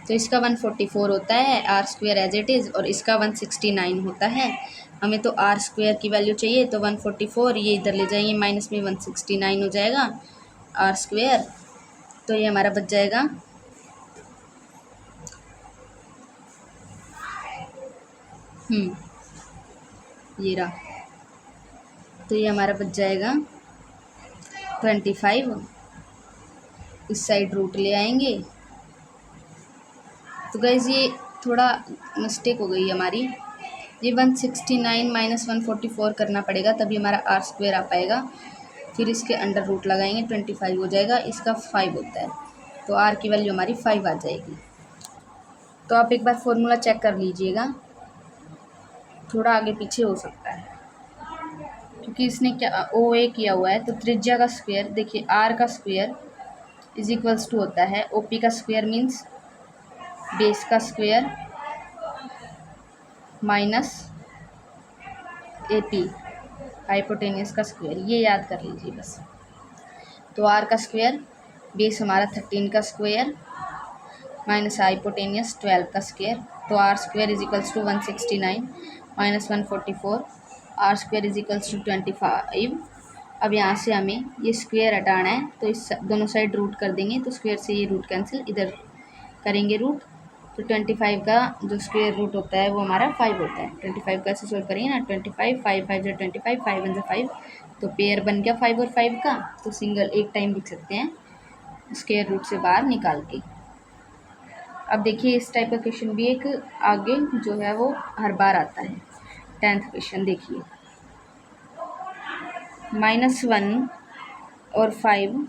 [SPEAKER 1] तो इसका 144 होता है R square as it is, और इसका 169 होता है। हमें तो आर स्क्वायर की वैल्यू चाहिए, तो 144 ये इधर ले जाएंगे, माइनस में 169 हो जाएगा आर स्क्वायर। तो ये हमारा बच जाएगा ये रहा, तो ये हमारा बच जाएगा 25। इस साइड रूट ले आएंगे। तो गाइज ये थोड़ा मिस्टेक हो गई हमारी, ये 169 माइनस 144 करना पड़ेगा, तभी हमारा आर स्क्वायर आ पाएगा। फिर इसके अंडर रूट लगाएंगे 25 हो जाएगा, इसका 5 होता है, तो आर की वैल्यू हमारी 5 आ जाएगी। तो आप एक बार फॉर्मूला चेक कर लीजिएगा, थोड़ा आगे पीछे हो सकता है क्योंकि इसने क्या ओ ए किया हुआ है। तो त्रिज्या का स्क्वायर देखिए आर का स्क्वायर इज इक्वल्स टू होता है ओ पी का स्क्वायर मीन्स बेस का square minus A P hypotenuse का स्क्वायर, ये याद कर लीजिए बस। तो आर का स्क्वायर बेस हमारा 13 का स्क्वायर माइनस हाइपोटेनियस 12 का स्क्वायर, तो R square is equals to 169 minus 144, R square is equals to 25। अब यहाँ से हमें ये स्क्वायर हटाना है, तो इस दोनों साइड रूट कर देंगे, तो स्क्वायर से ये रूट कैंसिल, इधर करेंगे रूट, तो 25 का जो स्क्वायर रूट होता है वो हमारा 5 होता है। 25 का ऐसे सोल्व करेंगे ना, 25 5 5 जो 25 5 1 5, तो पेयर बन गया 5 और 5 का, तो सिंगल एक टाइम लिख सकते हैं स्क्वायर रूट से बाहर निकाल के। अब देखिए इस टाइप का क्वेश्चन भी एक आगे जो है वो हर बार आता है। 10th क्वेश्चन देखिए, -1 और 5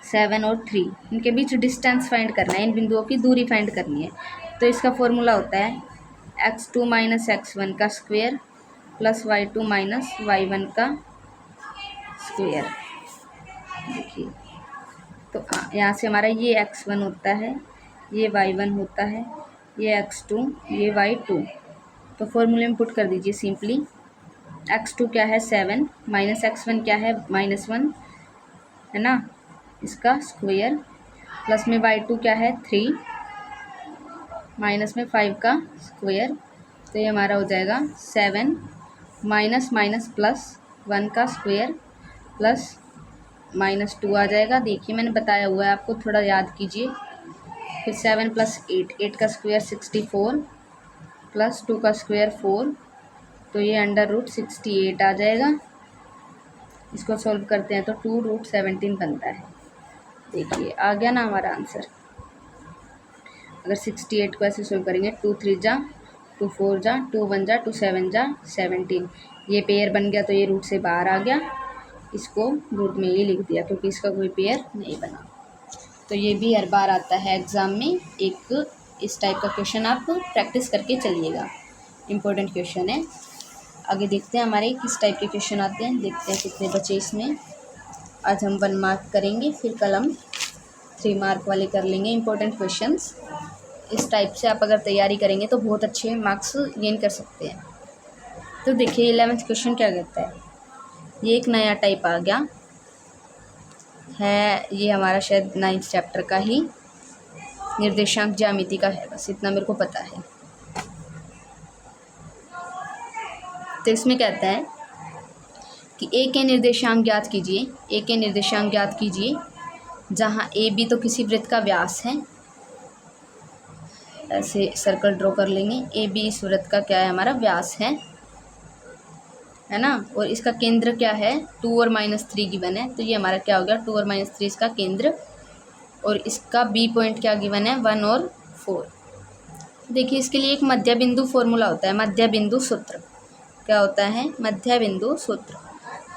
[SPEAKER 1] 7 और 3 इनके बीच डिस्टेंस फाइंड करना है, इन बिंदुओं की दूरी फाइंड करनी है। तो इसका फॉर्मूला होता है x2 माइनस x1 का square plus y2 minus y1 का स्क्वायर। देखिए तो यहाँ से हमारा ये x1 होता है, ये y1 होता है, ये x2, ये y2। तो फॉर्मूले में पुट कर दीजिए सिंपली। x2 क्या है 7 माइनस x1 क्या है -1 है ना, इसका स्क्वायर, प्लस में y2 क्या है 3 माइनस में 5 का स्क्वायर, तो ये हमारा हो जाएगा 7 माइनस माइनस प्लस 1 का स्क्वायर प्लस -2 आ जाएगा। देखिए मैंने बताया हुआ है आपको, थोड़ा याद कीजिए। फिर 7 प्लस 8, 8 का स्क्वायर 64 प्लस 2 का स्क्वायर 4, तो ये अंडर रूट 68 आ जाएगा। इसको सॉल्व करते हैं तो 2 रूट 17 बनता है। देखिए आ गया ना हमारा आंसर। अगर 68 को ऐसे सॉल्व करेंगे 2 3 जा 2 4 जा 2 1 जा 2 7 जा 17, ये पेयर बन गया, तो ये रूट से बाहर आ गया, इसको रूट में ही लिख दिया क्योंकि इसका कोई पेयर नहीं बना। तो ये भी हर बार आता है एग्ज़ाम में, एक इस टाइप का क्वेश्चन आप प्रैक्टिस करके चलिएगा, इम्पोर्टेंट क्वेश्चन है। आगे देखते हैं हमारे किस टाइप के क्वेश्चन आते हैं, देखते हैं कितने बचे इसमें। आज हम 1 मार्क करेंगे, फिर कल हम 3 मार्क वाले कर लेंगे इम्पोर्टेंट क्वेश्चंस। इस टाइप से आप अगर तैयारी करेंगे तो बहुत अच्छे मार्क्स गेन कर सकते हैं। तो देखिए 11th क्वेश्चन क्या कहता है, ये एक नया टाइप आ गया है, ये हमारा शायद 9th चैप्टर का ही निर्देशांक ज्यामिति का है, बस इतना मेरे को पता है। तो इसमें कहता है कि ए के निर्देशांक ज्ञात कीजिए, ए के निर्देशांक ज्ञात कीजिए जहाँ ए बी तो किसी वृत्त का व्यास है, ऐसे सर्कल ड्रॉ कर लेंगे, ए बी इस वृत्त का क्या है हमारा व्यास है ना, और इसका केंद्र क्या है 2 और -3 गिवन है, तो ये हमारा क्या हो गया 2 और -3 इसका केंद्र, और इसका बी पॉइंट क्या गिवन है 1 और 4। देखिए इसके लिए एक मध्य बिंदु फॉर्मूला होता है, मध्य बिंदु सूत्र क्या होता है, मध्य बिंदु सूत्र,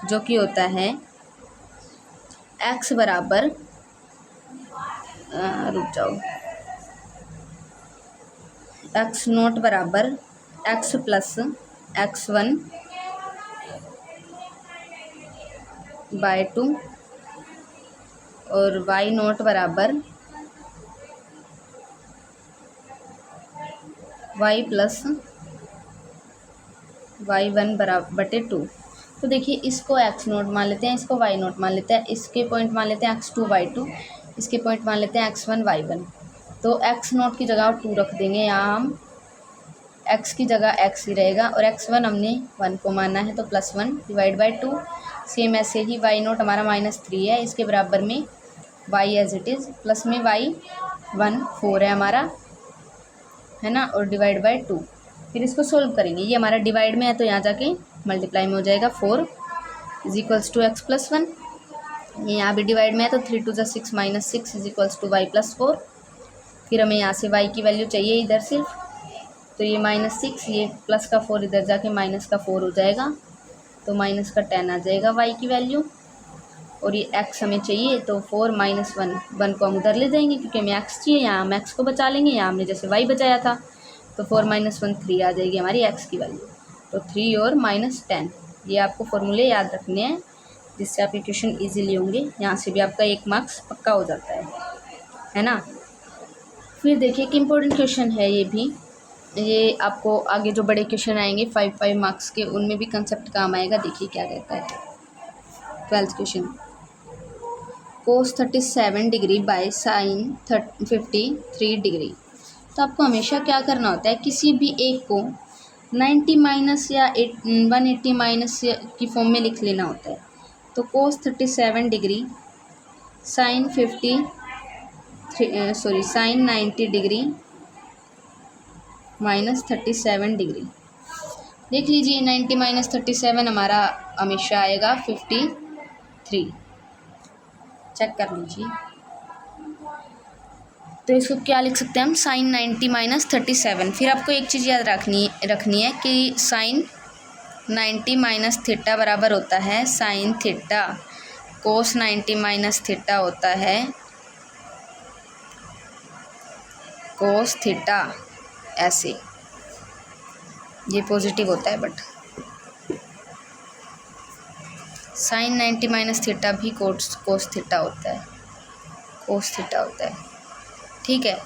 [SPEAKER 1] जो कि होता है x बराबर रुक जाओ x0 बराबर x प्लस x1 बाय 2 और y0 बराबर y प्लस y1 बराबर बटे 2। तो देखिए इसको x0 मान लेते हैं, इसको y0 मान लेते हैं, इसके पॉइंट मान लेते हैं x2 y2, इसके पॉइंट मान लेते हैं x1 y1। तो x0 की जगह 2 रख देंगे, यहाँ हम x की जगह x ही रहेगा, और x1 हमने 1 को माना है तो +1 डिवाइड बाई 2। सेम ऐसे ही y0 हमारा -3 है, इसके बराबर में y as it is, plus में y1 4 है हमारा, है ना, और डिवाइड बाई 2। फिर इसको सोल्व करेंगे, ये हमारा डिवाइड में है तो यहाँ जाके मल्टीप्लाई में हो जाएगा 4 is equals to x plus 1, ये यहाँ भी डिवाइड में है तो 3 2 जा 6 -6 is equals to y plus 4। फिर हमें यहाँ से y की वैल्यू चाहिए इधर सिर्फ, तो ये -6, ये प्लस का 4 इधर जाके माइनस का 4 हो जाएगा, तो माइनस का 10 आ जाएगा y की वैल्यू। और ये x हमें चाहिए, तो 4 - 1 को हम उधर ले जाएंगे क्योंकि हमें x चाहिए। यहाँ हम x को बचा लेंगे, यहाँ हमने जैसे y बचाया था, तो 4 - 1 3 आ जाएगी हमारी x की वैल्यू। तो 3 और -10, ये आपको फॉर्मूले याद रखने हैं जिससे आप क्वेश्चन ईजिली होंगे। यहाँ से भी आपका 1 मार्क्स पक्का हो जाता है ना। फिर देखिए एक इम्पोर्टेंट क्वेश्चन है ये भी, ये आपको आगे जो बड़े क्वेश्चन आएंगे 5 मार्क्स के, उनमें भी कंसेप्ट काम आएगा। देखिए क्या कहता है 12th question, cos 37 degree by sin 53 degree. तो आपको हमेशा क्या करना होता है, किसी भी एक को 90 माइनस या 180 माइनस की फॉर्म में लिख लेना होता है। तो cos 37 degree sin 90 degree -37 degree. देख लीजिए 90 - 37 हमारा हमेशा आएगा 53। चेक कर लीजिए। तो इसको क्या लिख सकते हैं हम, sin 90 - 37। फिर आपको एक चीज़ याद रखनी है कि sin 90 - थीटा बराबर होता है sin थीटा, cos 90 - थीटा होता है cos थीटा। ऐसे ये पॉजिटिव होता है, बट sin 90 - थीटा भी cos थीटा होता है, cos थीटा होता है। ठीक है,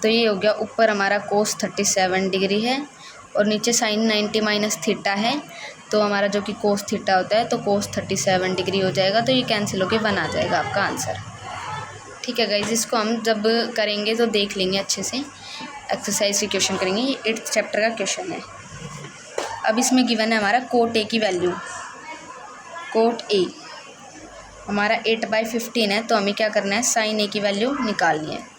[SPEAKER 1] तो ये हो गया, ऊपर हमारा cos 37 डिग्री है और नीचे sin 90 - थीटा है, तो हमारा जो कि cos थीटा होता है, तो cos 37 डिग्री हो जाएगा। तो ये कैंसिल होके 1 आ जाएगा आपका आंसर। ठीक है गाइज, इसको हम जब करेंगे तो देख लेंगे अच्छे से, एक्सरसाइज की क्वेश्चन करेंगे। ये 8th चैप्टर का क्वेश्चन है। अब इसमें गिवन है हमारा कोट ए की वैल्यू, कोट ए हमारा 8/15 है, तो हमें क्या करना है, साइन ए की वैल्यू निकालनी है।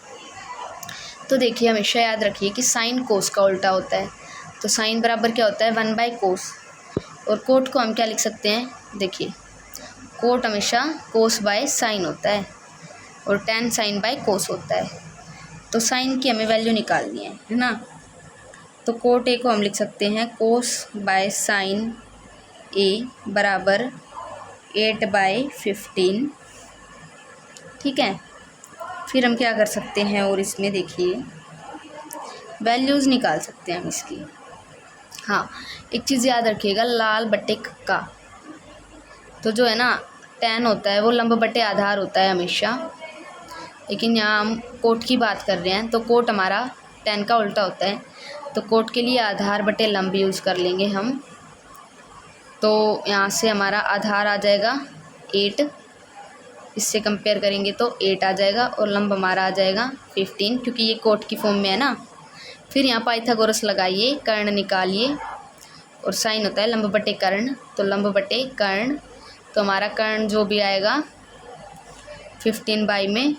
[SPEAKER 1] तो देखिए हमेशा याद रखिए कि साइन कोस का उल्टा होता है, तो साइन बराबर क्या होता है 1/कोस, और कोट को हम क्या लिख सकते हैं, देखिए कोट हमेशा कोस बाय साइन होता है और tan साइन बाय कोस होता है। तो साइन की हमें वैल्यू निकालनी है ना। तो कोट ए को हम लिख सकते हैं कोस बाय साइन ए बराबर 8/15। ठीक है, फिर हम क्या कर सकते हैं, और इसमें देखिए वैल्यूज़ निकाल सकते हैं हम इसकी। हाँ, एक चीज़ याद रखिएगा, लाल बटे का तो जो है ना tan होता है वो लंब बटे आधार होता है हमेशा, लेकिन यहाँ हम कोट की बात कर रहे हैं, तो कोट हमारा tan का उल्टा होता है, तो कोट के लिए आधार बटे लंब यूज़ कर लेंगे हम। तो यहाँ से हमारा आधार आ जाएगा 8, इससे कंपेयर करेंगे तो 8 आ जाएगा, और लंब हमारा आ जाएगा 15, क्योंकि ये कोट की फॉर्म में है ना। फिर यहाँ पाइथागोरस लगाइए, कर्ण निकालिए, और साइन होता है लंब बटे कर्ण, तो लंब बटे कर्ण, तो हमारा कर्ण जो भी आएगा 15 में,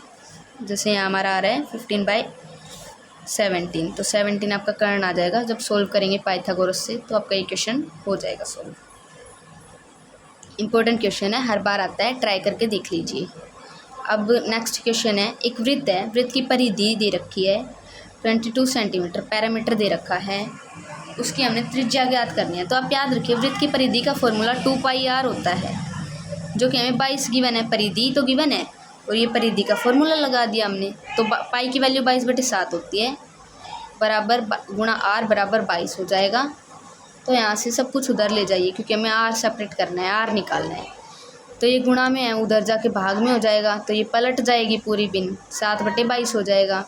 [SPEAKER 1] जैसे यहाँ हमारा आ रहा है 15/17, तो 17 आपका कर्ण आ जाएगा। जब सोल्व करेंगे पाइथागोरस से तो आपका ये क्वेश्चन हो जाएगा सोल्व। इम्पोर्टेंट क्वेश्चन है, हर बार आता है, ट्राई करके देख लीजिए। अब नेक्स्ट क्वेश्चन है, एक वृत्त है, वृत्त की परिधि दे रखी है 22 सेंटीमीटर, पैरामीटर दे रखा है, उसकी हमने त्रिज्या ज्ञात करनी है। तो आप याद रखिए वृत्त की परिधि का फॉर्मूला 2πr होता है, जो कि हमें 22 गिवन है, परिधि तो गिवन है, और ये परिधि का फॉर्मूला लगा दिया हमने। तो पाई की वैल्यू 22/7 होती है, बराबर गुणा आर बराबर 22 हो जाएगा। तो यहाँ से सब कुछ उधर ले जाइए, क्योंकि हमें आर सेपरेट करना है, आर निकालना है। तो ये गुणा में है, उधर जाके भाग में हो जाएगा, तो ये पलट जाएगी पूरी बिन, 7/22 हो जाएगा।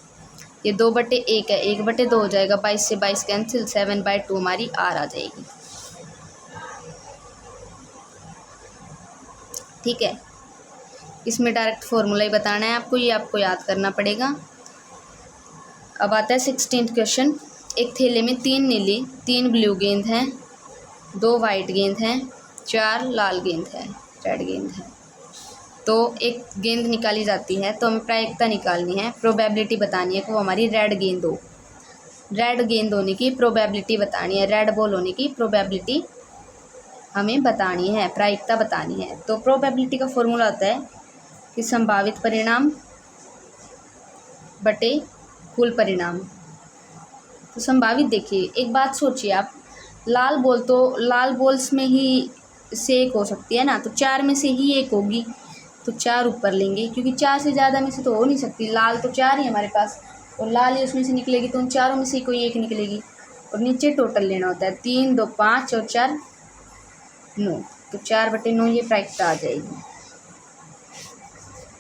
[SPEAKER 1] ये 2/1 है, 1/2 हो जाएगा, 22 से 22 कैंसिल, 7/2 हमारी आर आ जाएगी। ठीक है, इसमें डायरेक्ट फॉर्मूला ही बताना है आपको, ये आपको याद करना पड़ेगा। अब आता है 16th क्वेश्चन। एक थैले में 3 नीली, 3 ब्लू गेंद हैं, 2 वाइट गेंद हैं, 4 लाल गेंद है, रेड गेंद है। तो एक गेंद निकाली जाती है, तो हमें प्रायिकता निकालनी है, प्रोबेबिलिटी बतानी है कि वो हमारी रेड गेंद हो, रेड गेंद होने की प्रोबेबिलिटी बतानी है, रेड बॉल होने की प्रोबेबिलिटी हमें बतानी है, प्रायिकता बतानी है। तो प्रोबेबिलिटी का फॉर्मूला होता है कि संभावित परिणाम बटे कुल परिणाम। तो संभावित, देखिए एक बात सोचिए आप, लाल बॉल तो लाल बॉल्स में ही से एक हो सकती है ना, तो 4 में से ही एक होगी, तो 4 ऊपर लेंगे, क्योंकि 4 से ज़्यादा में से तो हो नहीं सकती। लाल तो 4 ही हमारे पास, और लाल ही उसमें से निकलेगी, तो उन चारों में से कोई एक निकलेगी। और नीचे टोटल लेना होता है, 3 2 5 और 4 9, तो 4/9 ये प्राइस आ जाएगी।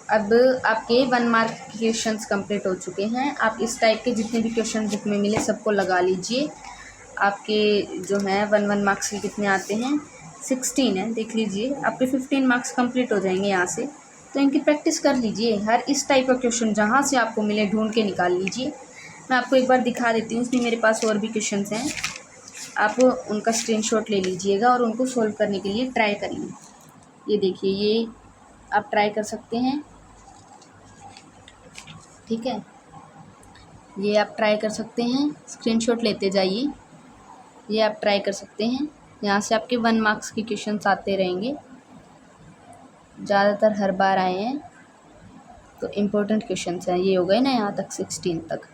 [SPEAKER 1] अब आपके 1 मार्क के क्वेश्चंस कंप्लीट हो चुके हैं। आप इस टाइप के जितने भी क्वेश्चन बुक में मिले सबको लगा लीजिए। आपके जो है 1 मार्क्स के कितने आते हैं, 16 है, देख लीजिए। आपके 15 मार्क्स कंप्लीट हो जाएंगे यहाँ से। तो इनकी प्रैक्टिस कर लीजिए, हर इस टाइप का क्वेश्चन जहाँ से आपको मिले ढूंढ के निकाल लीजिए। मैं आपको एक बार दिखा देती हूँ, उसमें मेरे पास और भी क्वेश्चन हैं। आप उनका स्क्रीनशॉट ले लीजिएगा और उनको सोल्व करने के लिए ट्राई करिए। ये देखिए, ये आप ट्राई कर सकते हैं, ठीक है। ये आप ट्राई कर सकते हैं, स्क्रीनशॉट लेते जाइए। ये आप ट्राई कर सकते हैं, यहाँ से आपके 1 मार्क्स के क्वेश्चंस आते रहेंगे, ज़्यादातर हर बार आए हैं, तो इम्पोर्टेंट क्वेश्चंस हैं। ये हो गए ना यहाँ तक 16 तक।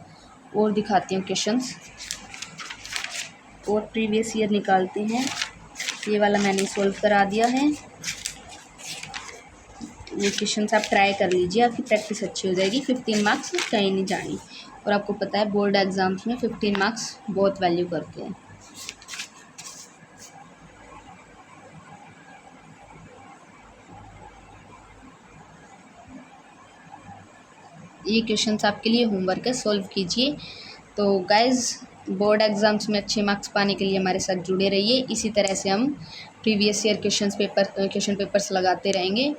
[SPEAKER 1] और दिखाती हूँ क्वेश्चंस, और प्रीवियस ईयर निकालते हैं। ये वाला मैंने सोल्व करा दिया है। ये क्वेश्चंस आप ट्राई कर लीजिए, आपकी प्रैक्टिस अच्छी हो जाएगी। 15 मार्क्स कहीं नहीं जानी, और आपको पता है बोर्ड एग्ज़ाम्स में 15 मार्क्स बहुत वैल्यू करते हैं। ये क्वेश्चंस आपके लिए होमवर्क है, सॉल्व कीजिए। तो गाइज़, बोर्ड एग्ज़ाम्स में अच्छे मार्क्स पाने के लिए हमारे साथ जुड़े रहिए। इसी तरह से हम प्रीवियस ईयर क्वेश्चन पेपर्स लगाते रहेंगे।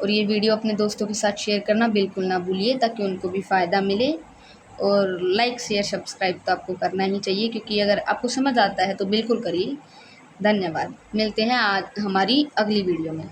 [SPEAKER 1] और ये वीडियो अपने दोस्तों के साथ शेयर करना बिल्कुल ना भूलिए, ताकि उनको भी फ़ायदा मिले। और लाइक शेयर सब्सक्राइब तो आपको करना ही चाहिए, क्योंकि अगर आपको समझ आता है तो बिल्कुल करिए। धन्यवाद, मिलते हैं आज हमारी अगली वीडियो में।